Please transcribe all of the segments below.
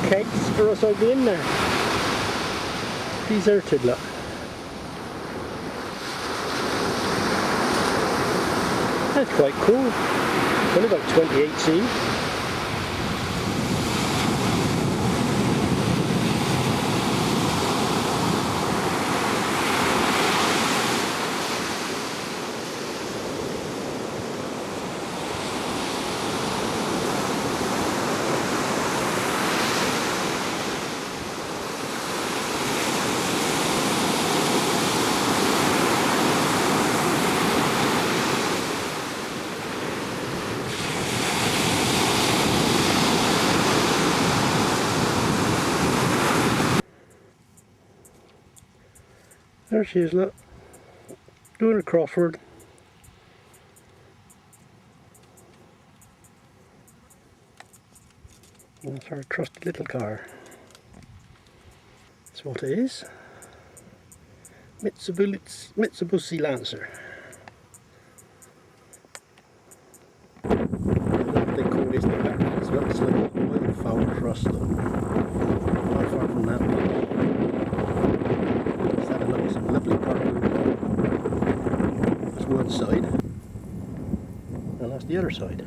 kegs for us I'd be in there. Deserted, look. That's quite cool. It's only about 2018. There she is, look, doing a crossword. That's our trusty little car. That's what it is. Mitsubishi Lancer. They call this the back as well. It's like a wildflower thrust. Not far from that. Let's have a look at some lovely purple. That's one side. And that's the other side.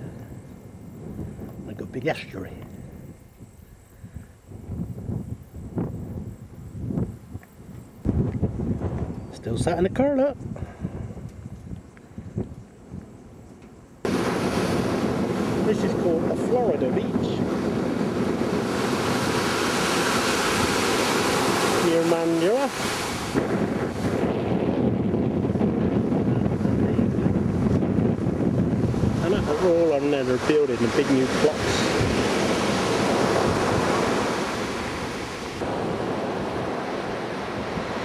Like a big estuary. Still sat in the car, look. This is called a Florida beach. Near Mandurah. And at the roll on there, they're building the big new clocks.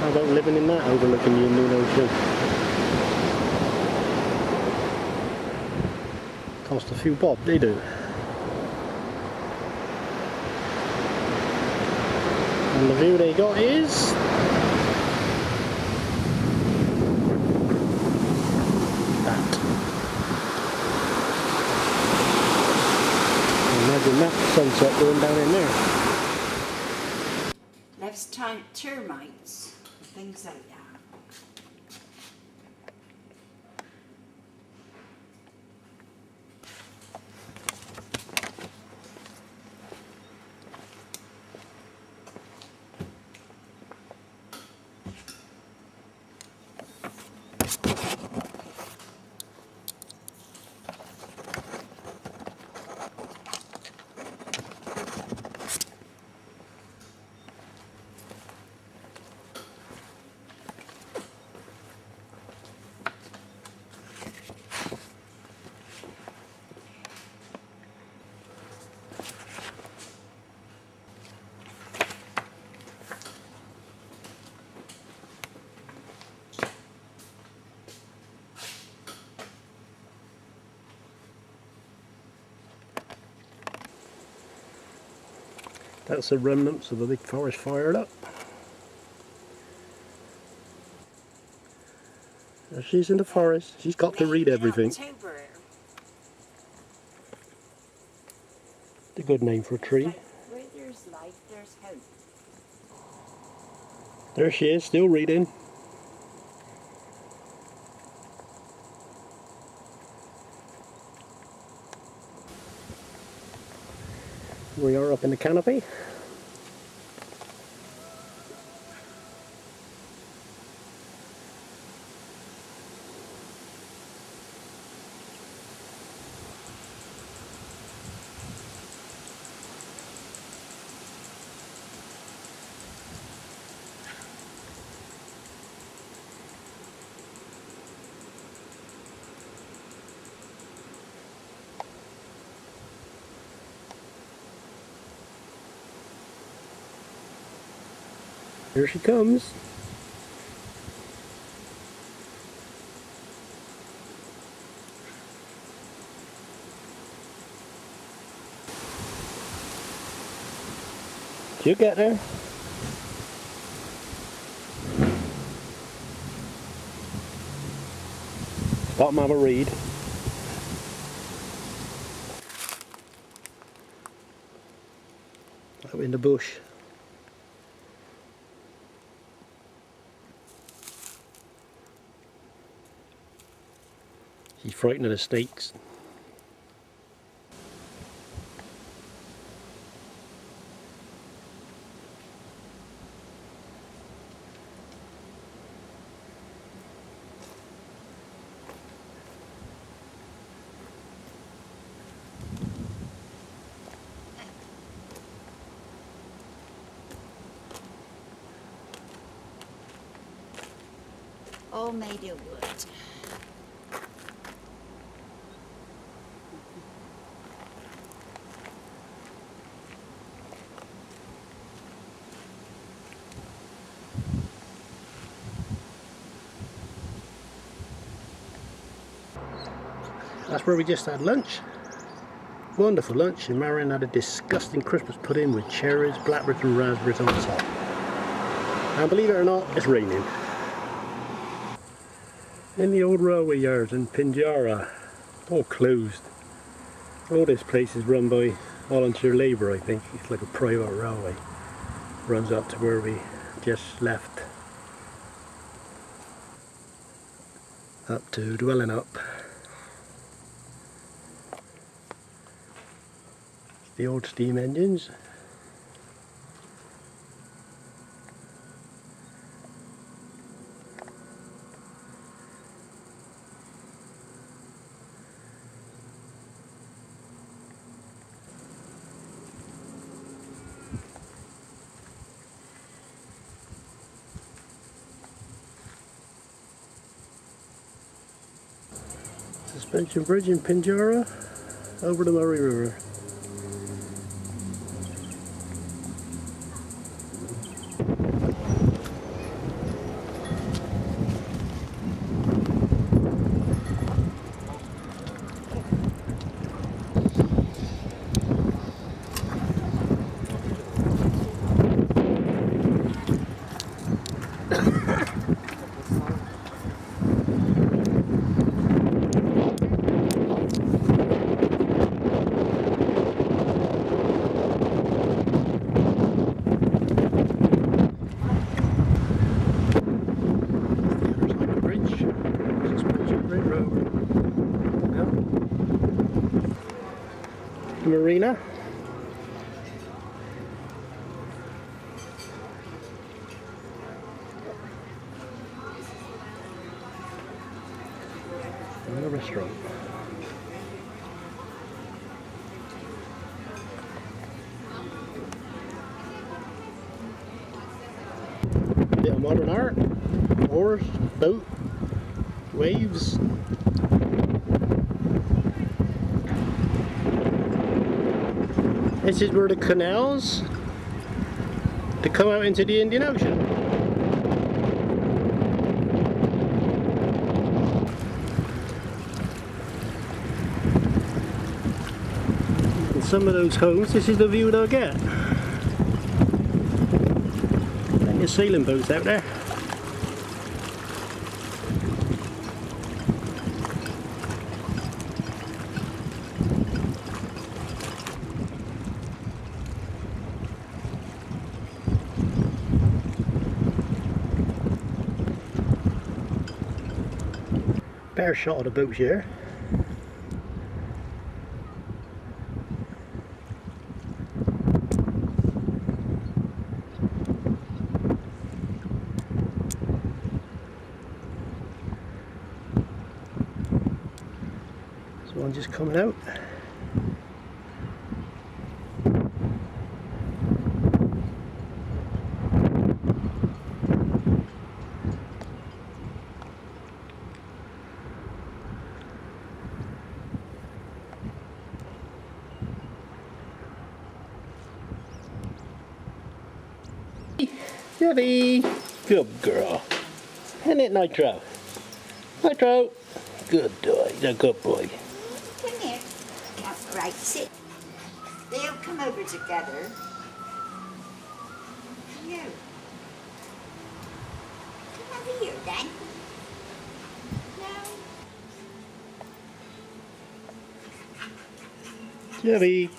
How about living in that overlooking the Indian Ocean? Cost a few bob, they do. And the view they got is that. Imagine that sunset going down in there. Left termites, things like that. That's the remnants of a big forest fire up. There she's in the forest. She's got to read everything. It's a good name for a tree. Where there's life, there's hope. There she is, still reading. We are up in the canopy. Here she comes. Did you get there? Stop and have a read. out in the bush. She's frightened of the snakes. All made of wood. That's where we just had lunch. Wonderful lunch, and Marion had a disgusting Christmas pudding with cherries, blackberries and raspberries on top. And believe it or not, it's raining. In the old railway yards in Pinjarra, all closed. All this place is run by volunteer labour, I think. It's like a private railway. Runs up to where we just left. Up to Dwelling Up. The old steam engines. Suspension bridge in Pinjarra over the Murray River. Marina. And a restaurant. Bit of modern art, oars, boat, waves. This is where the canals to come out into the Indian Ocean. And some of those homes, this is the view they'll get. Plenty of sailing boats out there. Better shot of the boats here. There's one just coming out. Debbie, good girl. Isn't it, Nitro? Nitro, good boy. He's a good boy. Come here. Yeah, right, sit. They'll come over together. You. Come over here then. No. Debbie.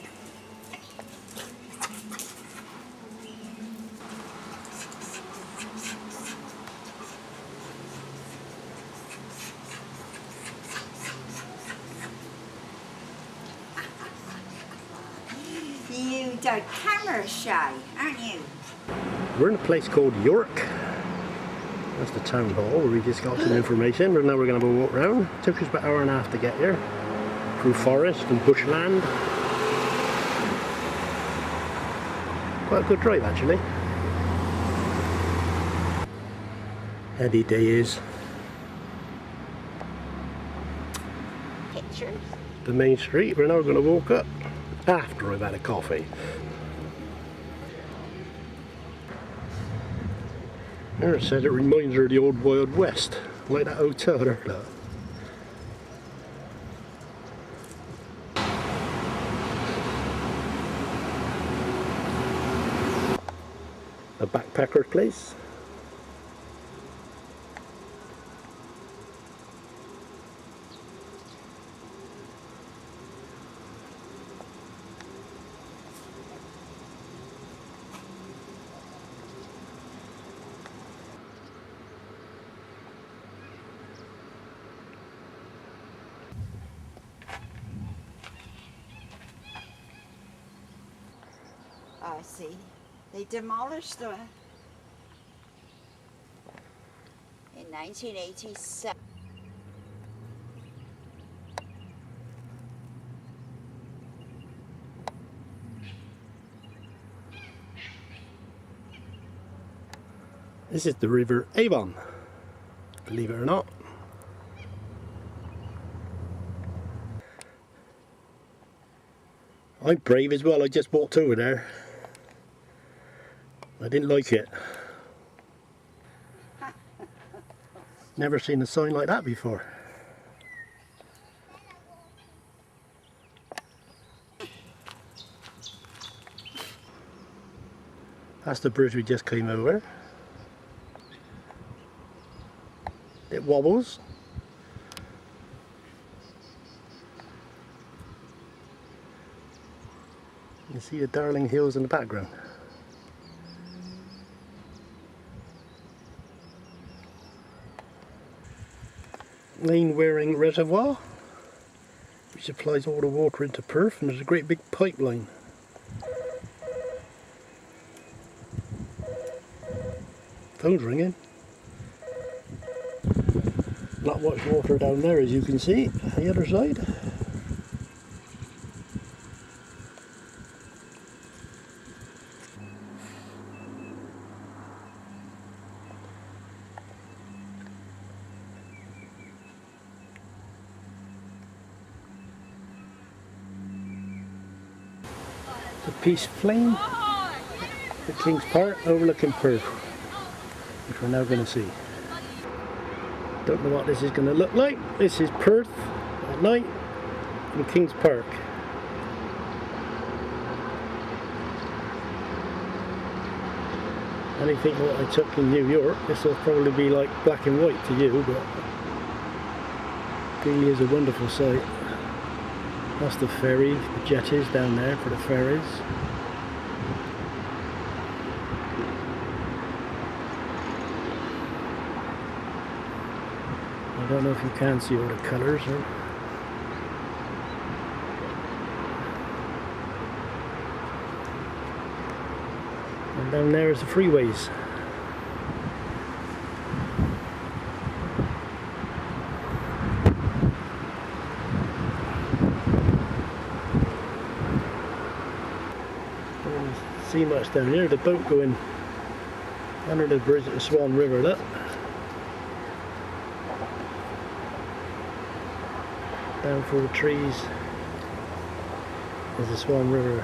camera shy, aren't you? We're in a place called York. That's the town hall where we just got some information, but now we're going to have a walk around. It took us about an hour and a half to get here, through forest and bushland. Quite a good drive actually. Heady day is. Pictures. The main street. We're now going to walk up after I've had a coffee. There it said it reminds her of the old Wild West, like that hotel there. Look. A backpacker's place. I see. They demolished the in 1987. This is the River Avon, believe it or not. I'm brave as well, I just walked over there. I didn't like it. Never seen a sign like that before. That's the bridge we just came over. It wobbles. You see the Darling Hills in the background. Lane Waring Reservoir, which supplies all the water into Perth, and there's a great big pipeline. Phone's ringing. Not much water down there, as you can see, on the other side. The Peace Plain, the King's Park overlooking Perth, which we're now going to see. Don't know what this is going to look like. This is Perth at night in King's Park. Anything what I took in New York, this will probably be like black and white to you, but it really is a wonderful sight. That's the ferry, the jetties down there for the ferries. I don't know if you can see all the colours. And down there is the freeways. See much down here, the boat going under the bridge at the Swan River. Look, down through the trees is the Swan River.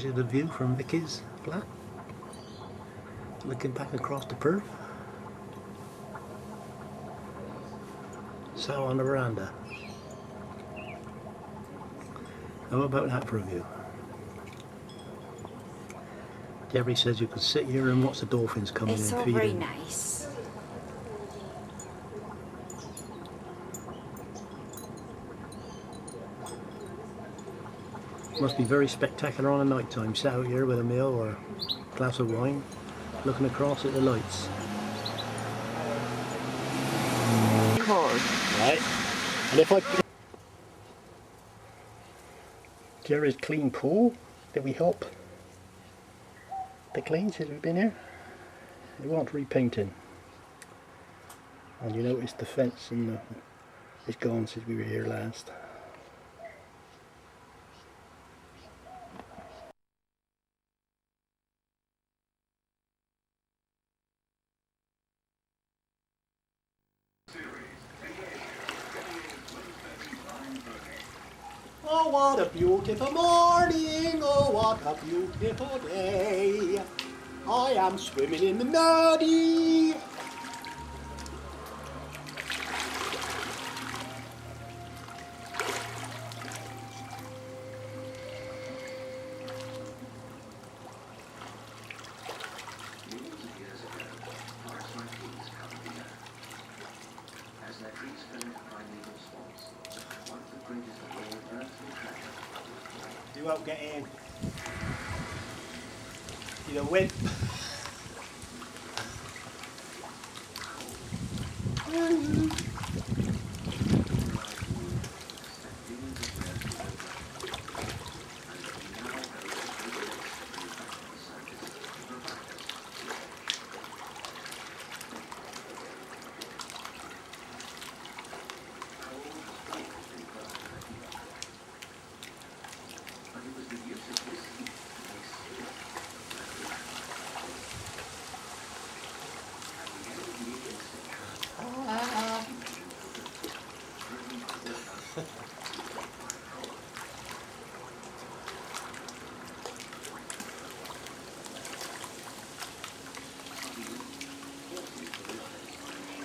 This is the view from Vicky's flat, looking back across the Perth. So on the veranda. How about that for a view? Jerry says you could sit here and watch the dolphins coming It's in all feeding. very nice. Must be very spectacular on a night time, sat out here with a meal or a glass of wine, looking across at the lights. Right, and if I... Jerry's clean pool that we help to clean since we've been here. It wants repainting. And you notice the fence and it's gone since we were here last. Oh, what a beautiful morning, oh, what a beautiful day. I am swimming in the muddy. You won't get in. You're a wimp.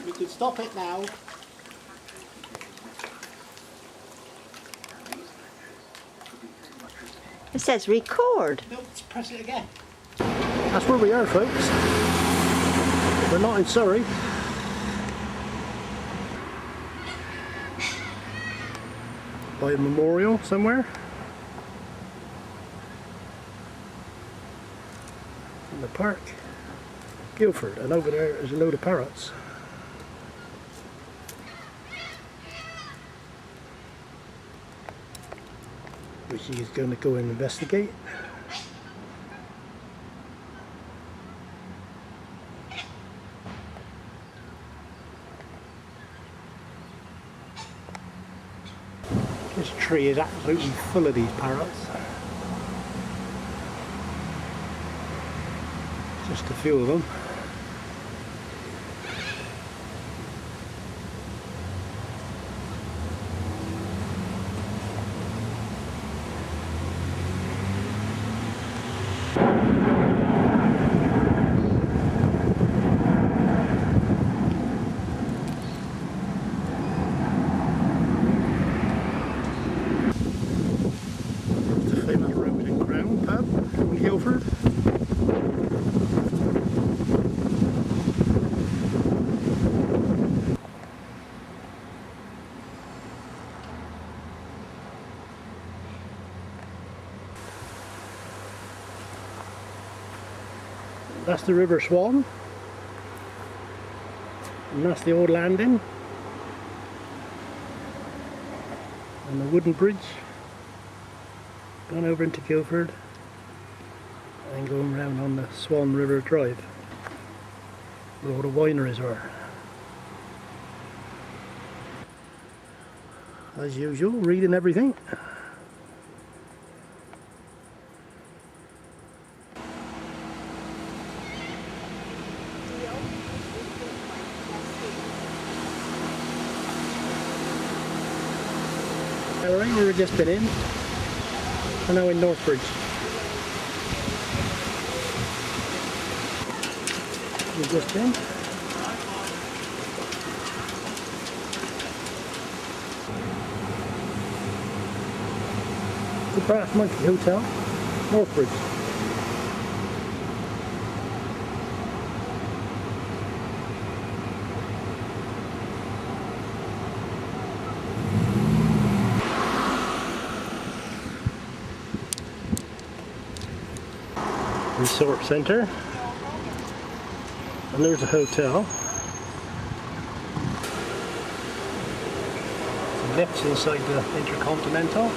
We can stop it now. It says record. No, let's press it again. That's where we are, folks. We're not in Surrey. By a memorial somewhere. In the park. Guildford, and over there is a load of parrots. Which he is going to go and investigate. This tree is absolutely full of these parrots. Just a few of them. The famous Rose and Crown pub in Guildford. That's the River Swan, and that's the old landing, and the wooden bridge going over into Guildford and going round on the Swan River Drive where all the wineries are. As usual, reading everything. Alright, we've just been in. We're now in Northbridge. we've just been. The Brass Monkey Hotel, Northbridge. Resort Centre, and there's a hotel. Some lifts inside the Intercontinental.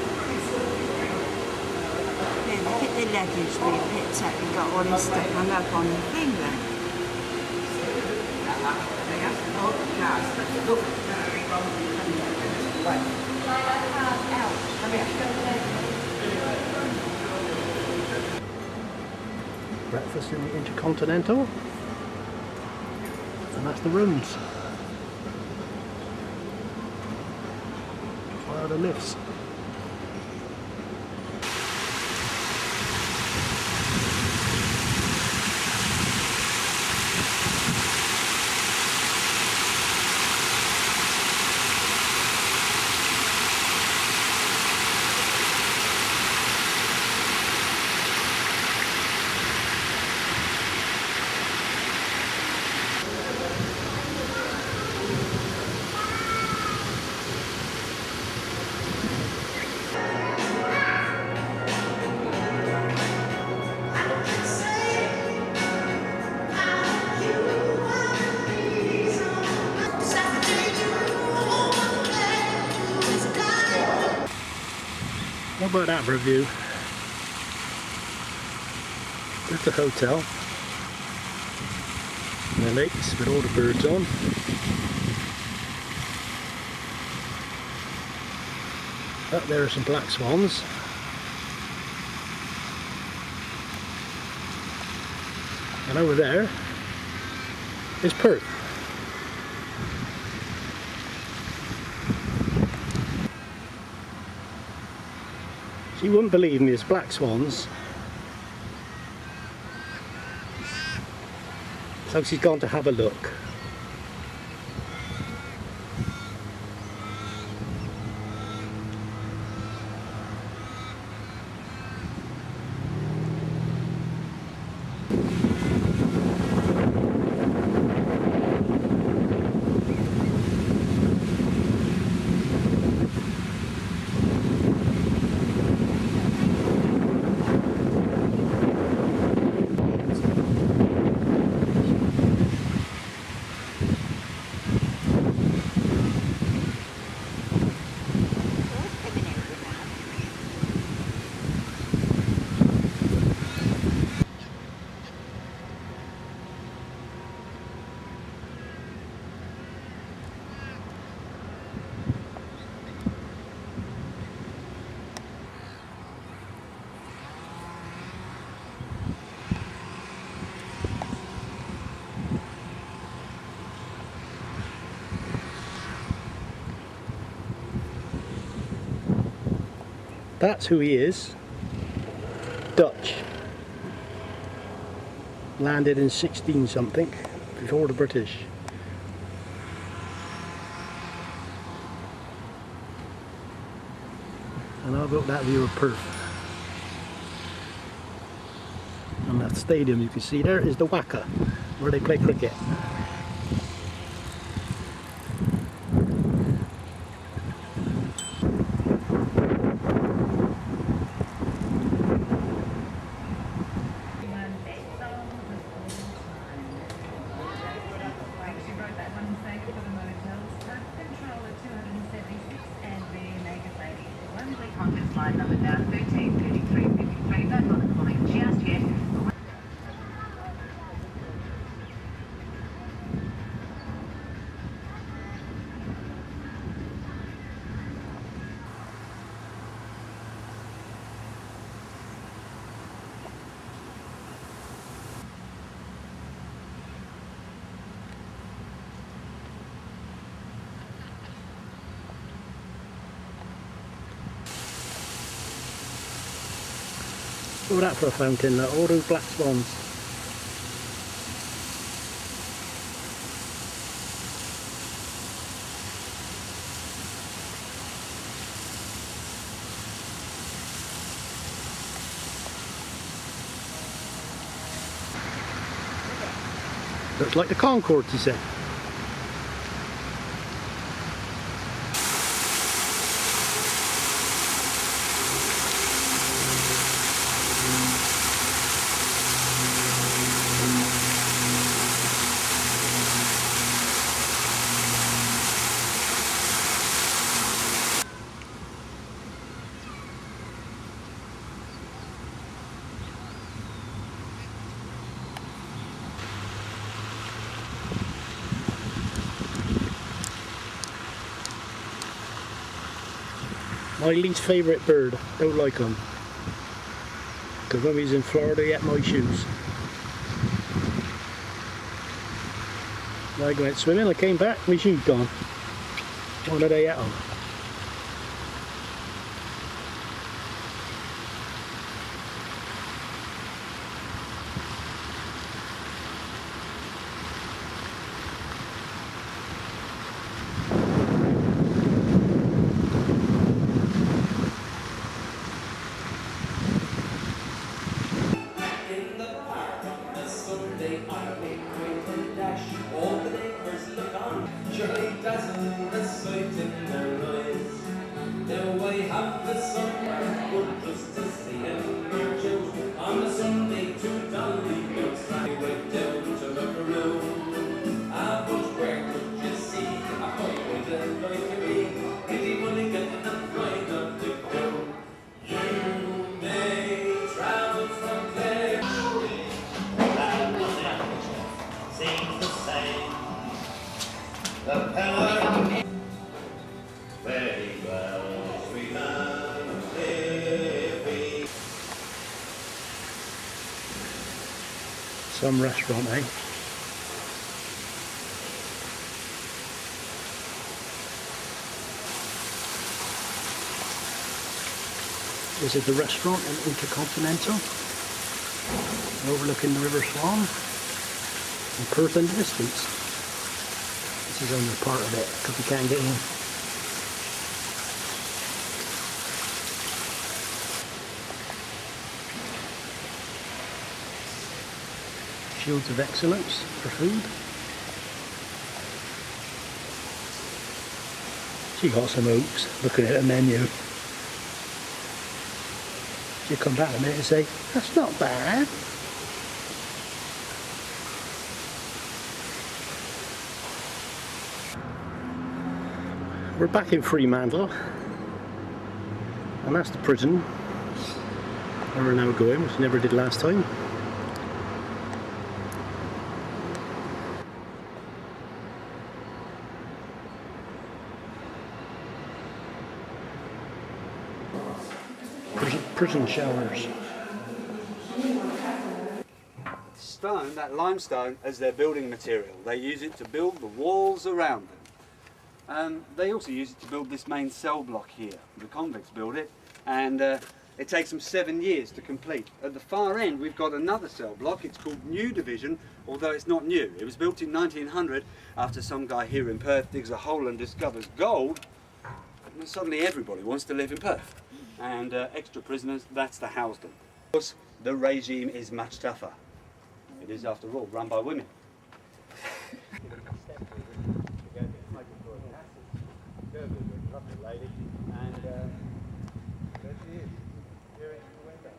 Yeah, look at the luggage we picked up and got all this stuff hung up on the thing there. Breakfast in the Intercontinental, and that's the rooms. Where are the lifts? How about that for a view? There's the hotel. And the lakes with all the birds on. Up there are some black swans. And over there is Perth. So you wouldn't believe me, there's black swans. So she's gone to have a look. That's who he is. Dutch. Landed in 16 something, before the British. And I've got that view of Perth. And that stadium you can see there is the Wacker, where they play cricket. Slide number down 133353. No bother calling just yet. Look at that for a fountain, all those black swans. Looks like the Concords, he said. My least favourite bird, don't like them. Because when we was in Florida, he ate my shoes. I went swimming, I came back, my shoes gone. One of they ate them. Surely dazzle the sight in their eyes. Now I have the sun good just to see him march out on a Sunday to Dolly. I went down to Rockaroo. Ah, but where could you see a highway like a bee? Did he want to get the flying of the crow? You may travel from there. Seems the same. The power very well, sweet man, living. Some restaurant, eh? This is the restaurant in Intercontinental, overlooking the River Swan and Perth in the distance. This is only part of it because we can't get in. Shields of Excellence for food. She got some oats looking at the menu. She'll come back in a minute and say, that's not bad. We're back in Fremantle, and that's the prison where we're now going, which we never did last time. Prison showers. Stone, that limestone, as their building material. They use it to build the walls around them. They also use it to build this main cell block here. The convicts build it, and it takes them 7 years to complete. At the far end, we've got another cell block. It's called New Division, although it's not new. It was built in 1900 after some guy here in Perth digs a hole and discovers gold, and suddenly everybody wants to live in Perth. And extra prisoners, that's to house them. Of course, the regime is much tougher. It is, after all, run by women. Lovely lady, and there she is, here in the window.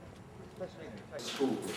Especially in the schools.